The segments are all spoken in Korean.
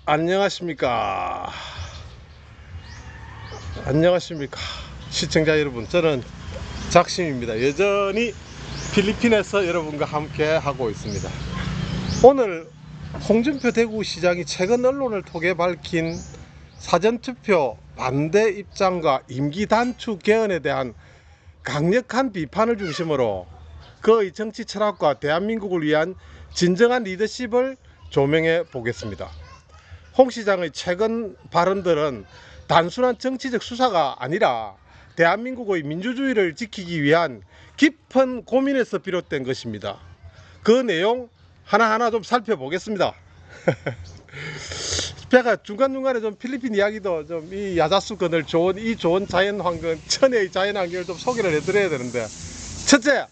안녕하십니까 시청자 여러분, 저는 작심입니다. 여전히 필리핀에서 여러분과 함께 하고 있습니다. 오늘 홍준표 대구시장이 최근 언론을 통해 밝힌 사전투표 반대 입장과 임기 단축 개헌에 대한 강력한 비판을 중심으로 그의 정치 철학과 대한민국을 위한 진정한 리더십을 조명해 보겠습니다. 홍 시장의 최근 발언들은 단순한 정치적 수사가 아니라 대한민국의 민주주의를 지키기 위한 깊은 고민에서 비롯된 것입니다. 그 내용 하나하나 좀 살펴보겠습니다. 제가 중간중간에 좀 필리핀 이야기도 좀 이 야자수건을 좋은 자연 환경, 천혜의 자연 환경을 좀 소개를 해드려야 되는데, 첫째,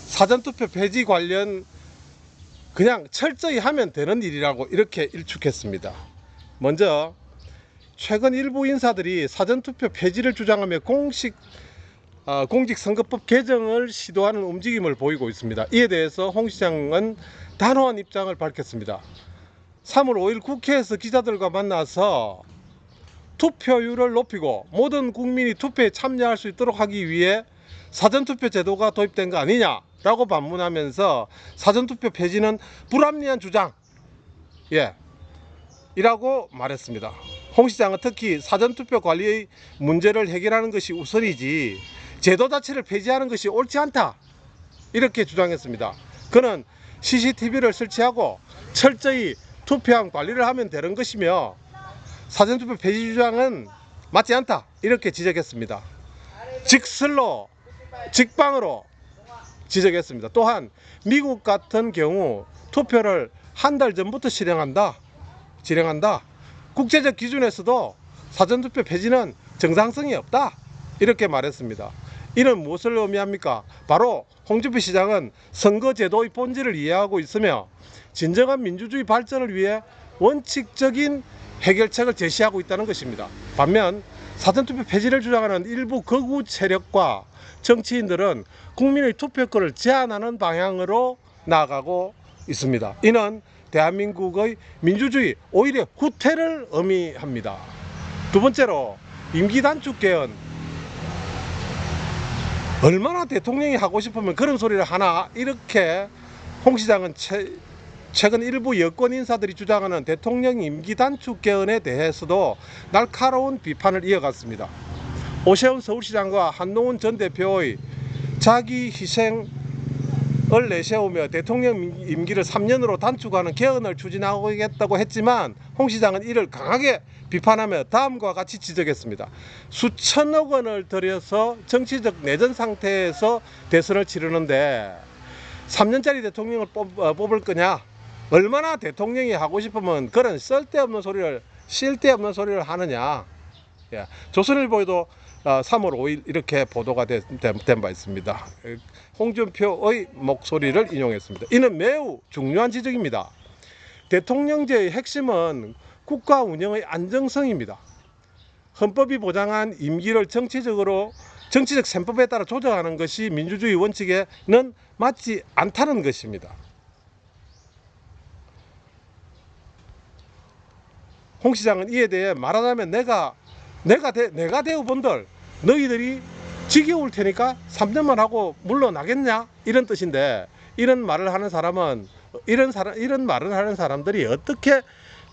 사전투표 폐지 관련 그냥 철저히 하면 되는 일이라고 이렇게 일축했습니다. 먼저 최근 일부 인사들이 사전투표 폐지를 주장하며 공직선거법 개정을 시도하는 움직임을 보이고 있습니다. 이에 대해서 홍 시장은 단호한 입장을 밝혔습니다. 3월 5일 국회에서 기자들과 만나서 투표율을 높이고 모든 국민이 투표에 참여할 수 있도록 하기 위해 사전투표 제도가 도입된 거 아니냐라고 반문하면서 사전투표 폐지는 불합리한 주장 이라고 말했습니다. 홍 시장은 특히 사전투표 관리의 문제를 해결하는 것이 우선이지 제도 자체를 폐지하는 것이 옳지 않다, 이렇게 주장했습니다. 그는 CCTV를 설치하고 철저히 투표함 관리를 하면 되는 것이며 사전투표 폐지 주장은 맞지 않다, 이렇게 지적했습니다. 직방으로 지적했습니다. 또한 미국 같은 경우 투표를 한 달 전부터 실행한다. 국제적 기준에서도 사전투표 폐지는 정상성이 없다, 이렇게 말했습니다. 이는 무엇을 의미합니까? 바로 홍준표 시장은 선거제도의 본질을 이해하고 있으며 진정한 민주주의 발전을 위해 원칙적인 해결책을 제시하고 있다는 것입니다. 반면 사전투표 폐지를 주장하는 일부 극우 세력과 정치인들은 국민의 투표권을 제한하는 방향으로 나아가고 있습니다. 이는 대한민국의 민주주의 오히려 후퇴를 의미합니다. 두 번째로 임기 단축 개헌. 얼마나 대통령이 하고 싶으면 그런 소리를 하나, 이렇게 홍 시장은 최근 일부 여권 인사들이 주장하는 대통령 임기 단축 개헌에 대해서도 날카로운 비판을 이어갔습니다. 오세훈 서울시장과 한동훈 전 대표의 자기 희생을 내세우며 대통령 임기를 3년으로 단축하는 개헌을 추진하겠다고 했지만 홍 시장은 이를 강하게 비판하며 다음과 같이 지적했습니다. 수천억 원을 들여서 정치적 내전 상태에서 대선을 치르는데 3년짜리 대통령을 뽑을 거냐? 얼마나 대통령이 하고 싶으면 그런 쓸데없는 소리를 하느냐? 조선일보에도 3월 5일 이렇게 보도가 된 바 있습니다. 홍준표의 목소리를 인용했습니다. 이는 매우 중요한 지적입니다. 대통령제의 핵심은 국가 운영의 안정성입니다. 헌법이 보장한 임기를 정치적 셈법에 따라 조정하는 것이 민주주의 원칙에는 맞지 않다는 것입니다. 홍 시장은 이에 대해 말하자면 내가 대우분들 너희들이 지겨울 테니까 3년만 하고 물러나겠냐, 이런 뜻인데, 이런 말을 하는 사람들이 어떻게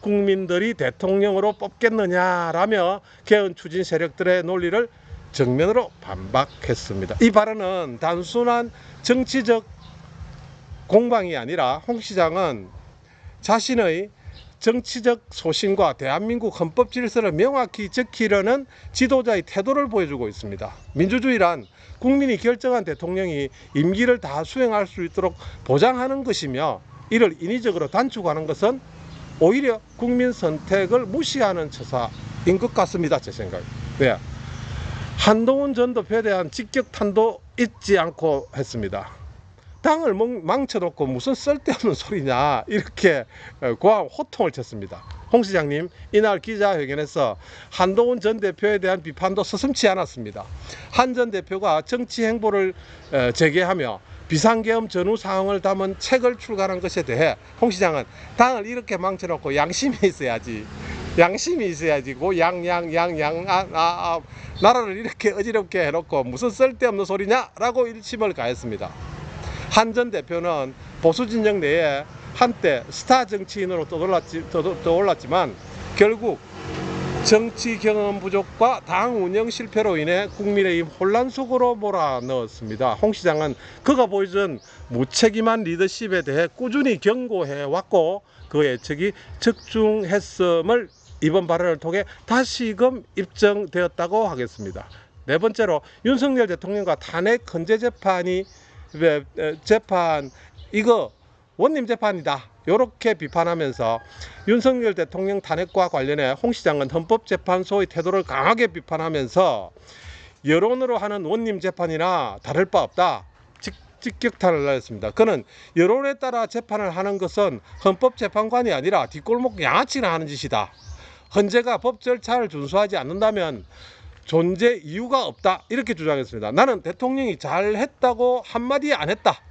국민들이 대통령으로 뽑겠느냐라며 개헌 추진 세력들의 논리를 정면으로 반박했습니다. 이 발언은 단순한 정치적 공방이 아니라 홍 시장은 자신의 정치적 소신과 대한민국 헌법 질서를 명확히 지키려는 지도자의 태도를 보여주고 있습니다. 민주주의란 국민이 결정한 대통령이 임기를 다 수행할 수 있도록 보장하는 것이며, 이를 인위적으로 단축하는 것은 오히려 국민 선택을 무시하는 처사인 것 같습니다, 제 생각에. 한동훈 전 대표에 대한 직격탄도 잊지 않고 했습니다. 당을 망쳐놓고 무슨 쓸데없는 소리냐, 이렇게 고함 호통을 쳤습니다. 홍 시장님, 이날 기자회견에서 한동훈 전 대표에 대한 비판도 서슴지 않았습니다. 한 전 대표가 정치 행보를 재개하며 비상계엄 전후 상황을 담은 책을 출간한 것에 대해 홍 시장은 당을 이렇게 망쳐놓고 양심이 있어야지, 양심이 있어야지. 고 나라를 이렇게 어지럽게 해놓고 무슨 쓸데없는 소리냐라고 일침을 가했습니다. 한 전 대표는 보수 진영 내에 한때 스타 정치인으로 떠올랐지만 결국 정치 경험 부족과 당 운영 실패로 인해 국민의힘 혼란 속으로 몰아넣었습니다. 홍 시장은 그가 보여준 무책임한 리더십에 대해 꾸준히 경고해 왔고 그 예측이 적중했음을 이번 발언을 통해 다시금 입증되었다고 하겠습니다. 네 번째로 윤석열 대통령과 탄핵 헌재 재판 이거 원님 재판이다 이렇게 비판하면서 윤석열 대통령 탄핵과 관련해 홍 시장은 헌법재판소의 태도를 강하게 비판하면서 여론으로 하는 원님 재판이나 다를 바 없다 직격탄을 날렸습니다. 그는 여론에 따라 재판을 하는 것은 헌법재판관이 아니라 뒷골목 양아치나 하는 짓이다. 헌재가 법 절차를 준수하지 않는다면 존재 이유가 없다 이렇게 주장했습니다. 나는 대통령이 잘했다고 한마디 안 했다.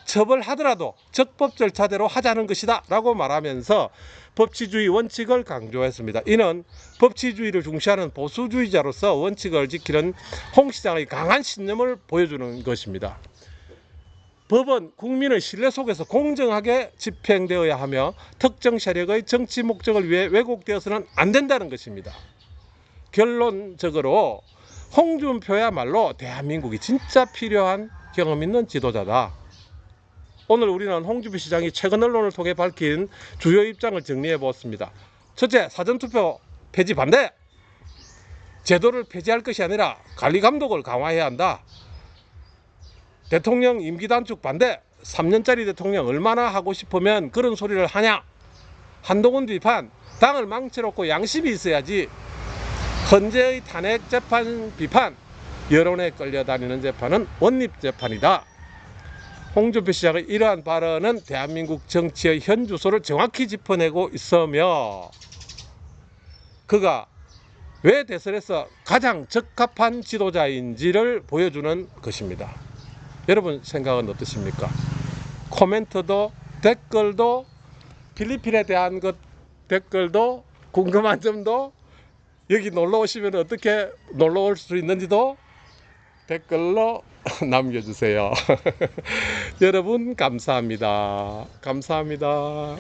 처벌하더라도 적법 절차대로 하자는 것이다 라고 말하면서 법치주의 원칙을 강조했습니다. 이는 법치주의를 중시하는 보수주의자로서 원칙을 지키는 홍 시장의 강한 신념을 보여주는 것입니다. 법은 국민의 신뢰 속에서 공정하게 집행되어야 하며 특정 세력의 정치 목적을 위해 왜곡되어서는 안 된다는 것입니다. 결론적으로 홍준표야말로 대한민국이 진짜 필요한 경험 있는 지도자다. 오늘 우리는 홍준표 시장이 최근 언론을 통해 밝힌 주요 입장을 정리해 보았습니다. 첫째, 사전투표 폐지 반대. 제도를 폐지할 것이 아니라 관리 감독을 강화해야 한다. 대통령 임기 단축 반대. 3년짜리 대통령 얼마나 하고 싶으면 그런 소리를 하냐. 한동훈 비판. 당을 망쳐놓고 양심이 있어야지. 헌재의 탄핵 재판 비판. 여론에 끌려다니는 재판은 원립 재판이다. 홍준표 시장의 이러한 발언은 대한민국 정치의 현 주소를 정확히 짚어내고 있으며 그가 왜 대선에서 가장 적합한 지도자인지를 보여주는 것입니다. 여러분 생각은 어떠십니까? 코멘트도 댓글도 필리핀에 대한 것 댓글도 궁금한 점도 여기 놀러 오시면 어떻게 놀러 올 수 있는지도 댓글로 남겨주세요. 여러분 감사합니다. 감사합니다.